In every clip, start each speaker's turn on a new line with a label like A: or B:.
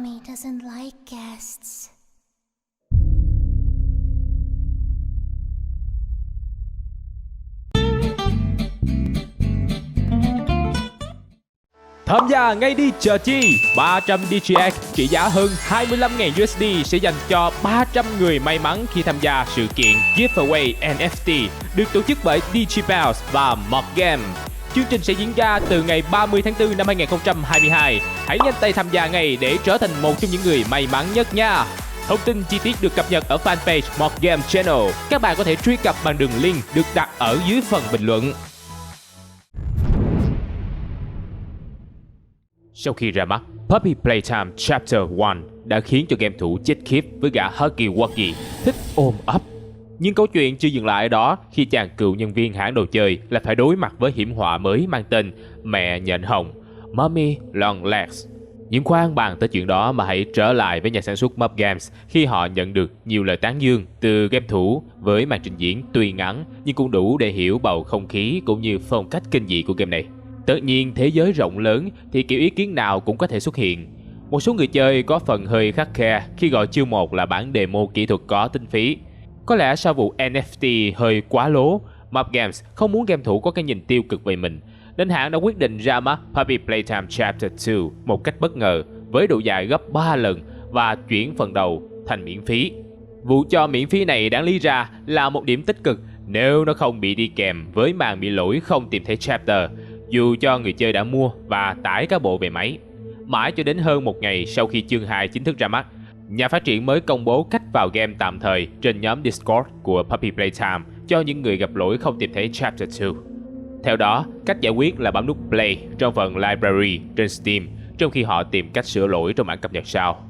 A: Mommy doesn't like guests.
B: Tham gia ngay đi chờ chi. 300 DGX trị giá hơn 25.000 USD sẽ dành cho 300 người may mắn khi tham gia sự kiện Giveaway NFT được tổ chức bởi DigiBounce và Mod Game. Chương trình sẽ diễn ra từ ngày 30 tháng 4 năm 2022. Hãy nhanh tay tham gia ngay để trở thành một trong những người may mắn nhất nha. Thông tin chi tiết được cập nhật ở fanpage Mod Game Channel. Các bạn có thể truy cập bằng đường link được đặt ở dưới phần bình luận. Sau khi ra mắt, Puppy Playtime Chapter 1 đã khiến cho game thủ chết khiếp với gã Huggy Wuggy thích ôm ấp. Nhưng câu chuyện chưa dừng lại ở đó khi chàng cựu nhân viên hãng đồ chơi là phải đối mặt với hiểm họa mới mang tên Mẹ Nhện Hồng, Mommy Long Legs. Nhưng khoan bàn tới chuyện đó mà hãy trở lại với nhà sản xuất Mob Games khi họ nhận được nhiều lời tán dương từ game thủ với màn trình diễn tuy ngắn nhưng cũng đủ để hiểu bầu không khí cũng như phong cách kinh dị của game này. Tất nhiên thế giới rộng lớn thì kiểu ý kiến nào cũng có thể xuất hiện. Một số người chơi có phần hơi khắt khe khi gọi chương 1 là bản demo kỹ thuật có tính phí. Có lẽ sau vụ NFT hơi quá lố, Mob Games không muốn game thủ có cái nhìn tiêu cực về mình, nên hãng đã quyết định ra mắt Puppy Playtime Chapter 2 một cách bất ngờ với độ dài gấp 3 lần và chuyển phần đầu thành miễn phí. Vụ cho miễn phí này đáng lý ra là một điểm tích cực nếu nó không bị đi kèm với màn bị lỗi không tìm thấy chapter, dù cho người chơi đã mua và tải các bộ về máy. Mãi cho đến hơn một ngày sau khi chương 2 chính thức ra mắt, nhà phát triển mới công bố cách vào game tạm thời trên nhóm Discord của Puppy Playtime cho những người gặp lỗi không tìm thấy Chapter 2. Theo đó, cách giải quyết là bấm nút Play trong phần Library trên Steam, trong khi họ tìm cách sửa lỗi trong bản cập nhật sau.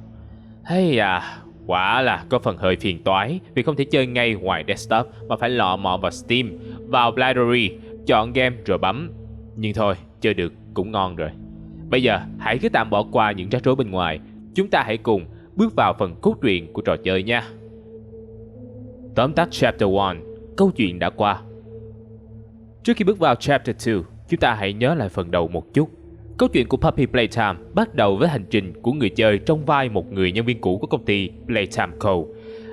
B: Hay à, quả là có phần hơi phiền toái vì không thể chơi ngay ngoài desktop mà phải lọ mọ vào Steam, vào Library, chọn game rồi bấm. Nhưng thôi, chơi được cũng ngon rồi. Bây giờ, hãy cứ tạm bỏ qua những rắc rối bên ngoài. Chúng ta hãy cùng bước vào phần cốt truyện của trò chơi nha. Tóm tắt Chapter 1, câu chuyện đã qua. Trước khi bước vào Chapter 2, chúng ta hãy nhớ lại phần đầu một chút. Câu chuyện của Puppy Playtime bắt đầu với hành trình của người chơi trong vai một người nhân viên cũ của công ty Playtime Co.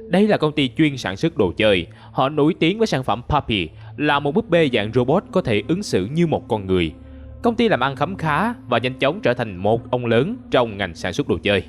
B: Đây là công ty chuyên sản xuất đồ chơi. Họ nổi tiếng với sản phẩm Puppy, là một búp bê dạng robot có thể ứng xử như một con người. Công ty làm ăn khấm khá và nhanh chóng trở thành một ông lớn trong ngành sản xuất đồ chơi.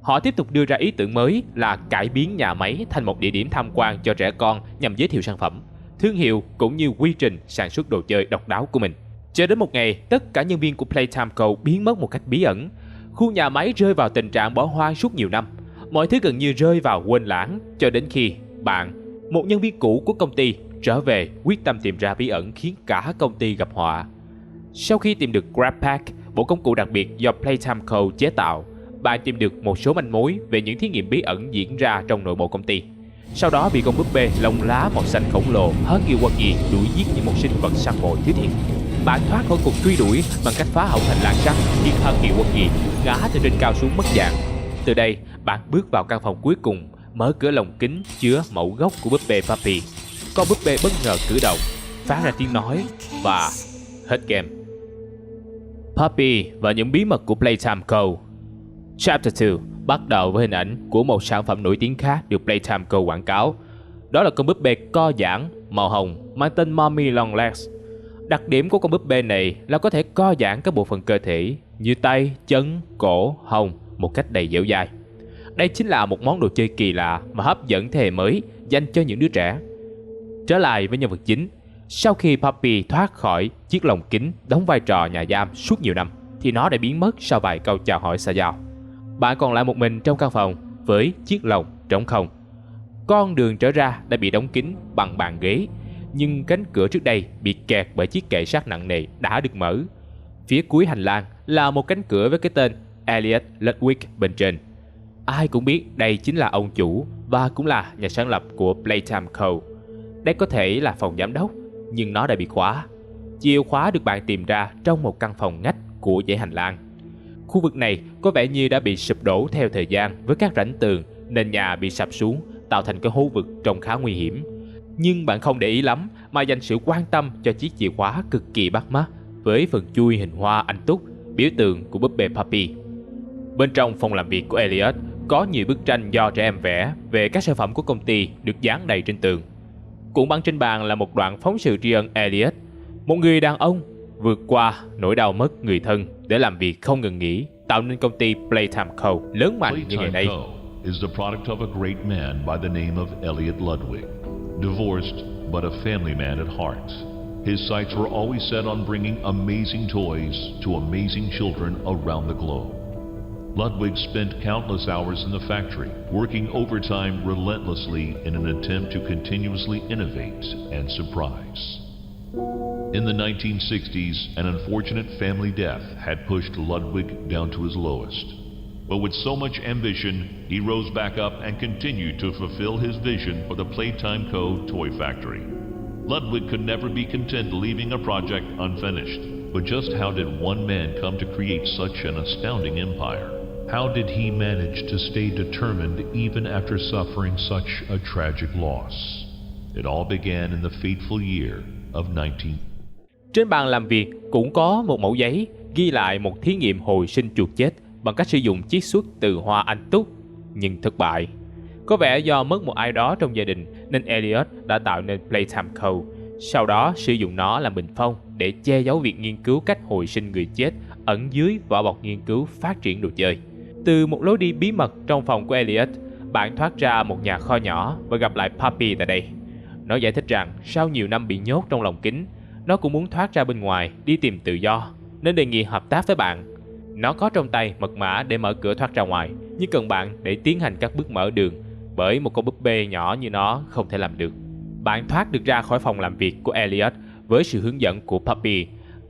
B: Họ tiếp tục đưa ra ý tưởng mới là cải biến nhà máy thành một địa điểm tham quan cho trẻ con nhằm giới thiệu sản phẩm, thương hiệu cũng như quy trình sản xuất đồ chơi độc đáo của mình. Cho đến một ngày, tất cả nhân viên của Playtime Co biến mất một cách bí ẩn. Khu nhà máy rơi vào tình trạng bỏ hoang suốt nhiều năm. Mọi thứ gần như rơi vào quên lãng cho đến khi bạn, một nhân viên cũ của công ty, trở về quyết tâm tìm ra bí ẩn khiến cả công ty gặp họa. Sau khi tìm được Grab Pack, bộ công cụ đặc biệt do Playtime Co chế tạo, bạn tìm được một số manh mối về những thí nghiệm bí ẩn diễn ra trong nội bộ công ty. Sau đó bị con búp bê lông lá màu xanh khổng lồ Huggy Wuggy đuổi giết những một sinh vật săn mồi thiếu thiện. Bạn thoát khỏi cuộc truy đuổi bằng cách phá hỏng hành lang sắt khiến Huggy Wuggy ngã từ trên cao xuống mất dạng. Từ đây, bạn bước vào căn phòng cuối cùng, mở cửa lồng kính chứa mẫu gốc của búp bê Puppy. Con búp bê bất ngờ cử động, phát ra tiếng nói và hết game. Puppy và những bí mật của Playtime Co. Chapter 2 bắt đầu với hình ảnh của một sản phẩm nổi tiếng khác được Playtime Co quảng cáo. Đó là con búp bê co giãn màu hồng mang tên Mommy Long Legs. Đặc điểm của con búp bê này là có thể co giãn các bộ phận cơ thể như tay, chân, cổ, hông một cách đầy dẻo dai. Đây chính là một món đồ chơi kỳ lạ mà hấp dẫn thế hệ mới dành cho những đứa trẻ. Trở lại với nhân vật chính, sau khi Puppy thoát khỏi chiếc lồng kính đóng vai trò nhà giam suốt nhiều năm, thì nó đã biến mất sau vài câu chào hỏi xã giao. Bạn còn lại một mình trong căn phòng với chiếc lồng trống không. Con đường trở ra đã bị đóng kín bằng bàn ghế, nhưng cánh cửa trước đây bị kẹt bởi chiếc kệ sắt nặng nề đã được mở. Phía cuối hành lang là một cánh cửa với cái tên Elliot Ludwig bên trên. Ai cũng biết đây chính là ông chủ và cũng là nhà sáng lập của Playtime Co. Đây có thể là phòng giám đốc, nhưng nó đã bị khóa. Chìa khóa được bạn tìm ra trong một căn phòng ngách của dãy hành lang. Khu vực này có vẻ như đã bị sụp đổ theo thời gian với các rãnh tường, nền nhà bị sập xuống, tạo thành cái hố vực trông khá nguy hiểm. Nhưng bạn không để ý lắm mà dành sự quan tâm cho chiếc chìa khóa cực kỳ bắt mắt với phần chui hình hoa anh túc, biểu tượng của búp bê Puppy. Bên trong phòng làm việc của Elliot có nhiều bức tranh do trẻ em vẽ về các sản phẩm của công ty được dán đầy trên tường. Cuộn băng trên bàn là một đoạn phóng sự tri ân Elliot, một người đàn ông vượt qua nỗi đau mất người thân để làm việc không ngừng nghỉ, tạo nên công ty Playtime Co. lớn mạnh như ngày nay.
C: Playtime Co. is the product of a great man by the name of Elliot Ludwig. Divorced, but a family man at heart. His sights were always set on bringing amazing toys to amazing children around the globe. Ludwig spent countless hours in the factory, working overtime relentlessly in an attempt to continuously innovate and surprise. In the 1960s, an unfortunate family death had pushed Ludwig down to his lowest. But with so much ambition, he rose back up and continued to fulfill his vision for the Playtime Co. toy factory. Ludwig could never be content leaving a project unfinished. But just how did one man come to create such an astounding empire? How did he manage to stay determined even after suffering such a tragic loss? It all began in the fateful year of 19...
B: Trên bàn làm việc cũng có một mẩu giấy ghi lại một thí nghiệm hồi sinh chuột chết bằng cách sử dụng chiết xuất từ hoa anh túc, nhưng thất bại. Có vẻ do mất một ai đó trong gia đình nên Elliot đã tạo nên Playtime Co. Sau đó sử dụng nó làm bình phong để che giấu việc nghiên cứu cách hồi sinh người chết ẩn dưới vỏ bọc nghiên cứu phát triển đồ chơi. Từ một lối đi bí mật trong phòng của Elliot, bạn thoát ra một nhà kho nhỏ và gặp lại Puppy tại đây. Nó giải thích rằng sau nhiều năm bị nhốt trong lồng kính, nó cũng muốn thoát ra bên ngoài đi tìm tự do, nên đề nghị hợp tác với bạn. Nó có trong tay mật mã để mở cửa thoát ra ngoài, nhưng cần bạn để tiến hành các bước mở đường, bởi một con búp bê nhỏ như nó không thể làm được. Bạn thoát được ra khỏi phòng làm việc của Elliot với sự hướng dẫn của Puppy.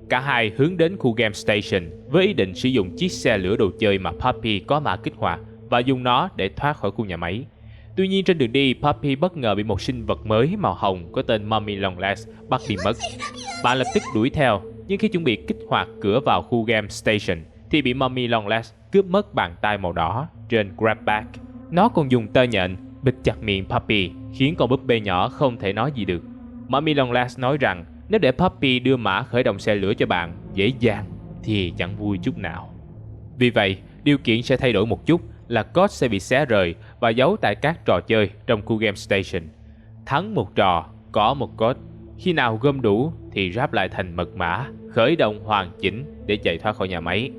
B: Cả hai hướng đến khu game station với ý định sử dụng chiếc xe lửa đồ chơi mà Puppy có mã kích hoạt và dùng nó để thoát khỏi khu nhà máy. Tuy nhiên trên đường đi, Puppy bất ngờ bị một sinh vật mới màu hồng có tên Mummy Longlegs bắt đi mất. Bạn lập tức đuổi theo, nhưng khi chuẩn bị kích hoạt cửa vào khu game station thì bị Mummy Longlegs cướp mất bàn tay màu đỏ trên grabback. Nó còn dùng tơ nhện bịt chặt miệng Puppy, khiến con búp bê nhỏ không thể nói gì được. Mummy Longlegs nói rằng nếu để Puppy đưa mã khởi động xe lửa cho bạn dễ dàng thì chẳng vui chút nào. Vì vậy, điều kiện sẽ thay đổi một chút là code sẽ bị xé rời và giấu tại các trò chơi trong khu game station. Thắng một trò có một code, khi nào gom đủ thì ráp lại thành mật mã, khởi động hoàn chỉnh để chạy thoát khỏi nhà máy.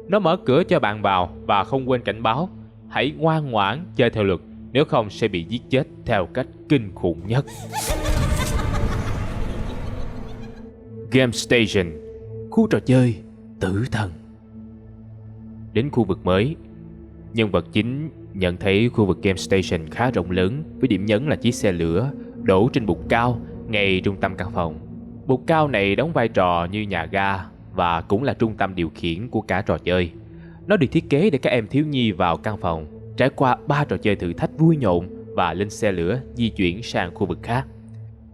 B: Nó mở cửa cho bạn vào và không quên cảnh báo, hãy ngoan ngoãn chơi theo luật, nếu không sẽ bị giết chết theo cách kinh khủng nhất. Game Station, khu trò chơi tử thần. Đến khu vực mới, nhân vật chính nhận thấy khu vực Game Station khá rộng lớn, với điểm nhấn là chiếc xe lửa đổ trên bục cao ngay trung tâm căn phòng. Bục cao này đóng vai trò như nhà ga và cũng là trung tâm điều khiển của cả trò chơi. Nó được thiết kế để các em thiếu nhi vào căn phòng, trải qua 3 trò chơi thử thách vui nhộn và lên xe lửa di chuyển sang khu vực khác.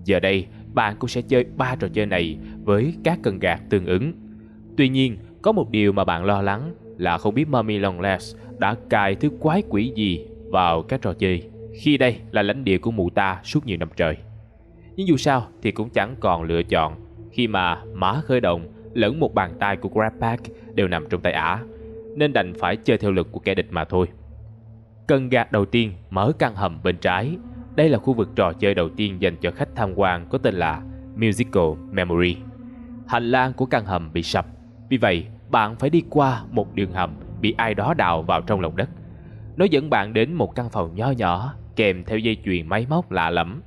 B: Giờ đây, bạn cũng sẽ chơi 3 trò chơi này với các cần gạt tương ứng. Tuy nhiên, có một điều mà bạn lo lắng là không biết Mummy Longlegs đã cài thứ quái quỷ gì vào các trò chơi, khi đây là lãnh địa của mụ ta suốt nhiều năm trời. Nhưng dù sao thì cũng chẳng còn lựa chọn, khi mà mã khởi động lẫn một bàn tay của grabback đều nằm trong tay ả, nên đành phải chơi theo luật của kẻ địch mà thôi. Cần gạt đầu tiên mở căn hầm bên trái. Đây là khu vực trò chơi đầu tiên dành cho khách tham quan có tên là Musical Memory. Hành lang của căn hầm bị sập, vì vậy bạn phải đi qua một đường hầm bị ai đó đào vào trong lòng đất. Nó dẫn bạn đến một căn phòng nho nhỏ kèm theo dây chuyền máy móc lạ lẫm.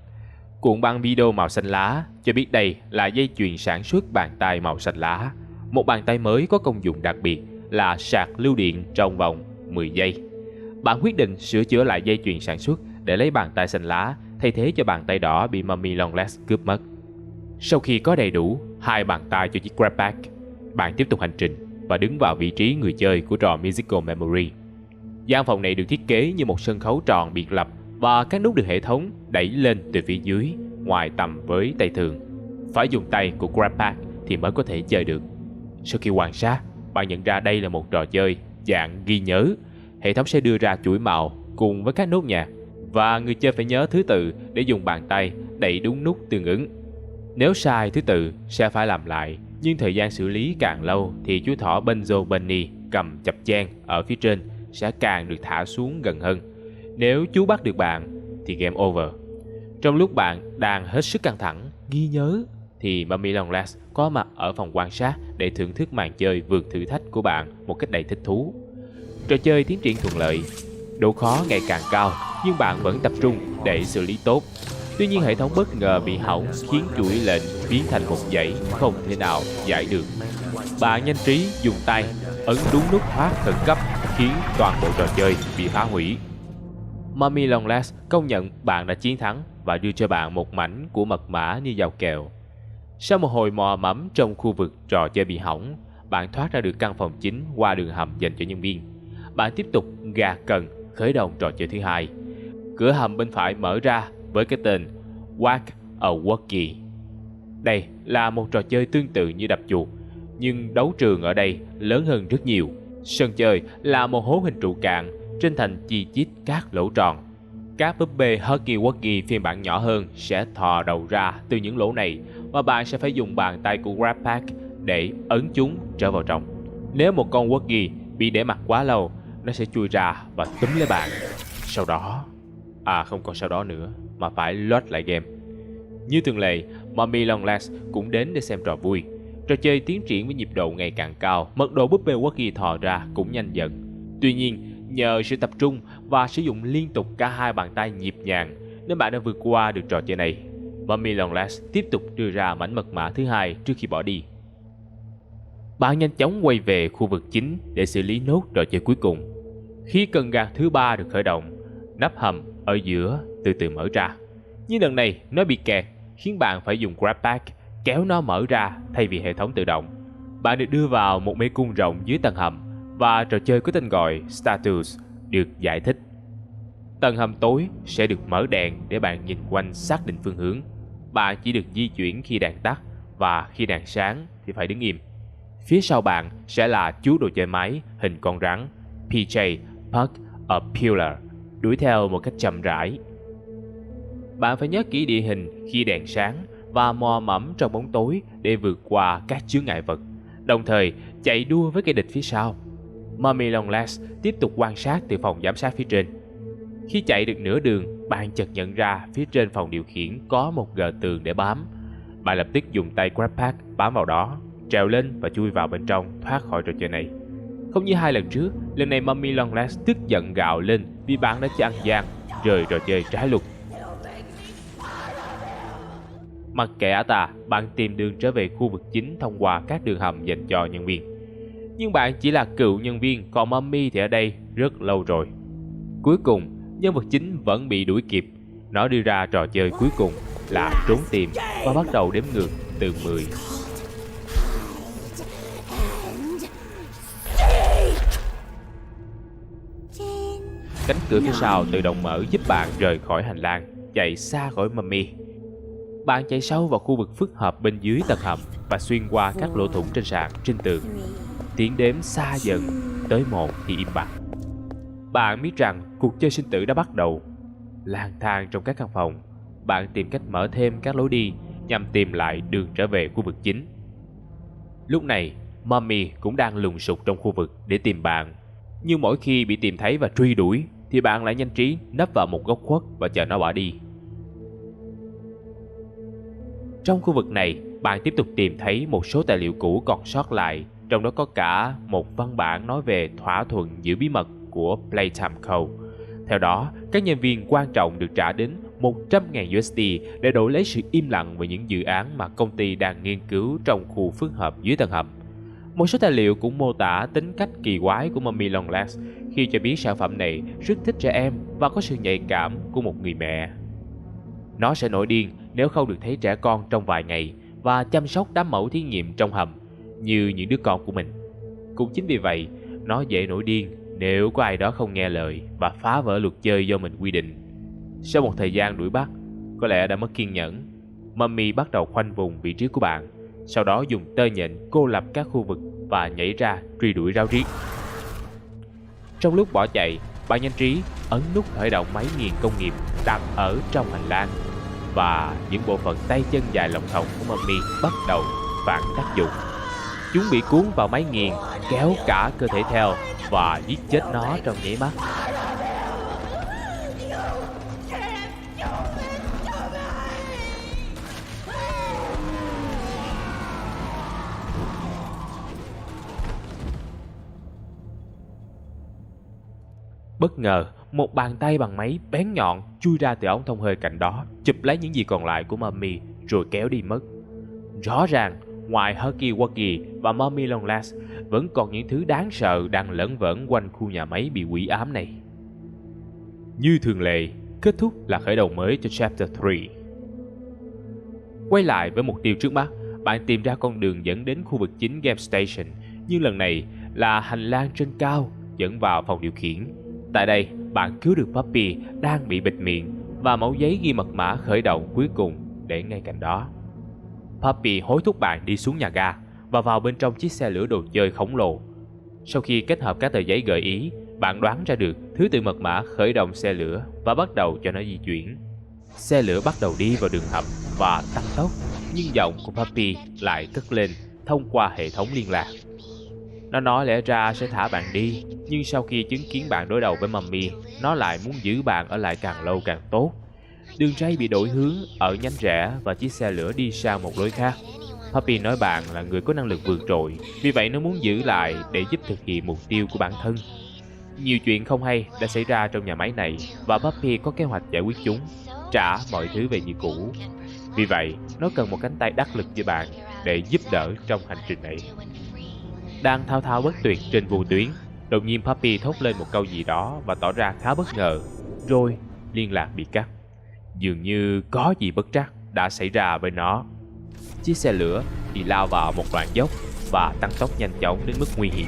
B: Cuộn băng video màu xanh lá cho biết đây là dây chuyền sản xuất bàn tay màu xanh lá. Một bàn tay mới có công dụng đặc biệt là sạc lưu điện trong vòng 10 giây. Bạn quyết định sửa chữa lại dây chuyền sản xuất để lấy bàn tay xanh lá thay thế cho bàn tay đỏ bị Mummy Longlegs cướp mất. Sau khi có đầy đủ 2 bàn tay cho chiếc grabback, bạn tiếp tục hành trình và đứng vào vị trí người chơi của trò Musical Memory. Gian phòng này được thiết kế như một sân khấu tròn biệt lập và các nút được hệ thống đẩy lên từ phía dưới, ngoài tầm với tay thường. Phải dùng tay của grabback thì mới có thể chơi được. Sau khi quan sát, bạn nhận ra đây là một trò chơi dạng ghi nhớ. Hệ thống sẽ đưa ra chuỗi màu cùng với các nốt nhạc và người chơi phải nhớ thứ tự để dùng bàn tay đẩy đúng nút tương ứng. Nếu sai thứ tự sẽ phải làm lại, nhưng thời gian xử lý càng lâu thì chú thỏ Benzo Bunny cầm chập chan ở phía trên sẽ càng được thả xuống gần hơn. Nếu chú bắt được bạn thì game over. Trong lúc bạn đang hết sức căng thẳng, ghi nhớ, thì Mummy Longlegs có mặt ở phòng quan sát để thưởng thức màn chơi vượt thử thách của bạn một cách đầy thích thú. Trò chơi tiến triển thuận lợi, độ khó ngày càng cao, nhưng bạn vẫn tập trung để xử lý tốt. Tuy nhiên hệ thống bất ngờ bị hỏng khiến chuỗi lệnh biến thành một dãy không thể nào giải được. Bạn nhanh trí dùng tay ấn đúng nút thoát khẩn cấp khiến toàn bộ trò chơi bị phá hủy. Mummy Longlegs công nhận bạn đã chiến thắng và đưa cho bạn một mảnh của mật mã như dao kẹo. Sau một hồi mò mẫm trong khu vực trò chơi bị hỏng, bạn thoát ra được căn phòng chính qua đường hầm dành cho nhân viên. Bạn tiếp tục gà cần khởi động trò chơi thứ hai. Cửa hầm bên phải mở ra với cái tên Walk a Walkie. Đây là một trò chơi tương tự như đập chuột, nhưng đấu trường ở đây lớn hơn rất nhiều. Sân chơi là một hố hình trụ cạn trên thành chi chít các lỗ tròn. Các búp bê Huggy Wuggy phiên bản nhỏ hơn sẽ thò đầu ra từ những lỗ này và bạn sẽ phải dùng bàn tay của Grab Pack để ấn chúng trở vào trong. Nếu một con Wuggy bị để mặc quá lâu, nó sẽ chui ra và túm lấy bạn. Sau đó... không còn sau đó nữa, mà phải load lại game. Như thường lệ, Mummy Longlegs cũng đến để xem trò vui. Trò chơi tiến triển với nhịp độ ngày càng cao, mật độ búp bê Wuggy thò ra cũng nhanh dần. Tuy nhiên, nhờ sự tập trung và sử dụng liên tục cả hai bàn tay nhịp nhàng nên bạn đã vượt qua được trò chơi này. Mummy Longlegs tiếp tục đưa ra mảnh mật mã thứ hai trước khi bỏ đi. Bạn nhanh chóng quay về khu vực chính để xử lý nốt trò chơi cuối cùng. Khi cần gạt thứ ba được khởi động, nắp hầm ở giữa từ từ mở ra. Nhưng lần này nó bị kẹt, khiến bạn phải dùng Grab Pack kéo nó mở ra thay vì hệ thống tự động. Bạn được đưa vào một mê cung rộng dưới tầng hầm và trò chơi có tên gọi Status được giải thích. Tầng hầm tối sẽ được mở đèn để bạn nhìn quanh xác định phương hướng. Bạn chỉ được di chuyển khi đèn tắt và khi đèn sáng thì phải đứng im. Phía sau bạn sẽ là chú đồ chơi máy hình con rắn PJ Puck a Pillar đuổi theo một cách chậm rãi. Bạn phải nhớ kỹ địa hình khi đèn sáng và mò mẫm trong bóng tối để vượt qua các chướng ngại vật, đồng thời chạy đua với kẻ địch phía sau. Mummy Longlegs tiếp tục quan sát từ phòng giám sát phía trên. Khi chạy được nửa đường, bạn chợt nhận ra phía trên phòng điều khiển có một gờ tường để bám. Bạn lập tức dùng tay Grab Pack bám vào đó, trèo lên và chui vào bên trong thoát khỏi trò chơi này. Không như hai lần trước, lần này Mummy Longlegs tức giận gào lên vì bạn đã cho ăn gian, rời trò chơi trái luật. Mặc kệ ả ta, bạn tìm đường trở về khu vực chính thông qua các đường hầm dành cho nhân viên. Nhưng bạn chỉ là cựu nhân viên, còn Mummy thì ở đây rất lâu rồi. Cuối cùng, nhân vật chính vẫn bị đuổi kịp. Nó đưa ra trò chơi cuối cùng là trốn tìm và bắt đầu đếm ngược từ 10. Cánh cửa phía sau tự động mở giúp bạn rời khỏi hành lang, chạy xa khỏi Mummy. Bạn chạy sâu vào khu vực phức hợp bên dưới tầng hầm và xuyên qua các lỗ thủng trên sàn, trên tường. Tiếng đếm xa dần, tới 1 thì im bặt. Bạn biết rằng cuộc chơi sinh tử đã bắt đầu. Lang thang trong các căn phòng, bạn tìm cách mở thêm các lối đi nhằm tìm lại đường trở về khu vực chính. Lúc này, Mummy cũng đang lùng sục trong khu vực để tìm bạn. Nhưng mỗi khi bị tìm thấy và truy đuổi thì bạn lại nhanh trí nấp vào một góc khuất và chờ nó bỏ đi. Trong khu vực này, bạn tiếp tục tìm thấy một số tài liệu cũ còn sót lại, trong đó có cả một văn bản nói về thỏa thuận giữ bí mật của Playtime Co. Theo đó, các nhân viên quan trọng được trả đến 100.000 USD để đổi lấy sự im lặng về những dự án mà công ty đang nghiên cứu trong khu phức hợp dưới tầng hầm. Một số tài liệu cũng mô tả tính cách kỳ quái của Mummy Longlegs khi cho biết sản phẩm này rất thích trẻ em và có sự nhạy cảm của một người mẹ. Nó sẽ nổi điên nếu không được thấy trẻ con trong vài ngày và chăm sóc đám mẫu thí nghiệm trong hầm như những đứa con của mình. Cũng chính vì vậy, nó dễ nổi điên nếu có ai đó không nghe lời và phá vỡ luật chơi do mình quy định. Sau một thời gian đuổi bắt, có lẽ đã mất kiên nhẫn, Mummy bắt đầu khoanh vùng vị trí của bạn, sau đó dùng tơ nhện cô lập các khu vực và nhảy ra truy đuổi ráo riết. Trong lúc bỏ chạy, bạn nhanh trí ấn nút khởi động máy nghiền công nghiệp đặt ở trong hành lang và những bộ phận tay chân dài lồng thòng của Mummy bắt đầu phản tác dụng. Chúng bị cuốn vào máy nghiền, kéo cả cơ thể theo và giết chết nó trong nháy mắt. Bất ngờ, một bàn tay bằng máy bén nhọn chui ra từ ống thông hơi cạnh đó, chụp lấy những gì còn lại của Mummy rồi kéo đi mất. Rõ ràng, ngoài Huggy Wuggy và Mummy Longlast, vẫn còn những thứ đáng sợ đang lởn vởn quanh khu nhà máy bị quỷ ám này. Như thường lệ, kết thúc là khởi đầu mới cho Chapter 3. Quay lại với mục tiêu trước mắt, bạn tìm ra con đường dẫn đến khu vực chính Game Station, nhưng lần này là hành lang trên cao dẫn vào phòng điều khiển. Tại đây, bạn cứu được Puppy đang bị bịt miệng và mẩu giấy ghi mật mã khởi động cuối cùng để ngay cạnh đó. Puppy hối thúc bạn đi xuống nhà ga và vào bên trong chiếc xe lửa đồ chơi khổng lồ. Sau khi kết hợp các tờ giấy gợi ý, bạn đoán ra được thứ tự mật mã khởi động xe lửa và bắt đầu cho nó di chuyển. Xe lửa bắt đầu đi vào đường hầm và tăng tốc, nhưng giọng của Puppy lại cất lên thông qua hệ thống liên lạc. Nó nói lẽ ra sẽ thả bạn đi, nhưng sau khi chứng kiến bạn đối đầu với Mummy, nó lại muốn giữ bạn ở lại càng lâu càng tốt. Đường ray bị đổi hướng ở nhánh rẽ và chiếc xe lửa đi sang một lối khác. Puppy nói bạn là người có năng lực vượt trội, vì vậy nó muốn giữ lại để giúp thực hiện mục tiêu của bản thân. Nhiều chuyện không hay đã xảy ra trong nhà máy này và Puppy có kế hoạch giải quyết chúng, trả mọi thứ về như cũ. Vì vậy, nó cần một cánh tay đắc lực như bạn để giúp đỡ trong hành trình này. Đang thao thao bất tuyệt trên vô tuyến, đột nhiên Puppy thốt lên một câu gì đó và tỏ ra khá bất ngờ, rồi liên lạc bị cắt. Dường như có gì bất trắc đã xảy ra với nó. Chiếc xe lửa thì lao vào một đoạn dốc và tăng tốc nhanh chóng đến mức nguy hiểm.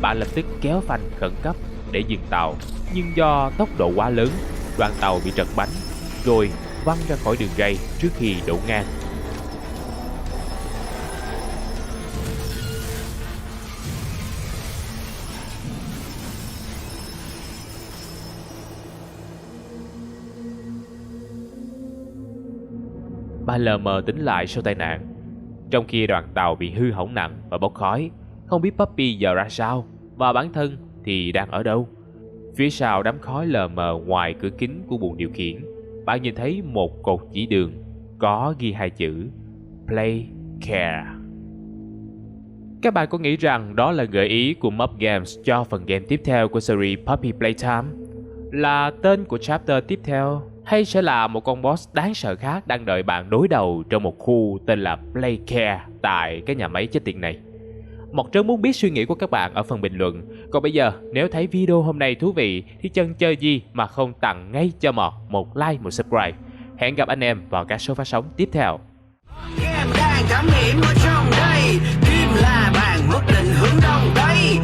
B: Bạn lập tức kéo phanh khẩn cấp để dừng tàu, nhưng do tốc độ quá lớn, đoàn tàu bị trật bánh rồi văng ra khỏi đường ray trước khi đổ ngang. Bạn lờ mờ tỉnh lại sau tai nạn, trong khi đoàn tàu bị hư hỏng nặng và bốc khói. Không biết Puppy giờ ra sao và bản thân thì đang ở đâu. Phía sau đám khói lờ mờ ngoài cửa kính của buồng điều khiển, bạn nhìn thấy một cột chỉ đường có ghi hai chữ Play Care. Các bạn có nghĩ rằng đó là gợi ý của Mob Games cho phần game tiếp theo của series Puppy Playtime? Là tên của chapter tiếp theo? Hay sẽ là một con boss đáng sợ khác đang đợi bạn đối đầu trong một khu tên là Playcare tại cái nhà máy chết tiệt này? Mọt rất muốn biết suy nghĩ của các bạn ở phần bình luận. Còn bây giờ, nếu thấy video hôm nay thú vị thì chần chờ gì mà không tặng ngay cho Mọt một like, một subscribe. Hẹn gặp anh em vào các số phát sóng tiếp theo.
D: Em đang cảm nghiệm ở trong đây, Kim là bạn mất định hướng đông tây.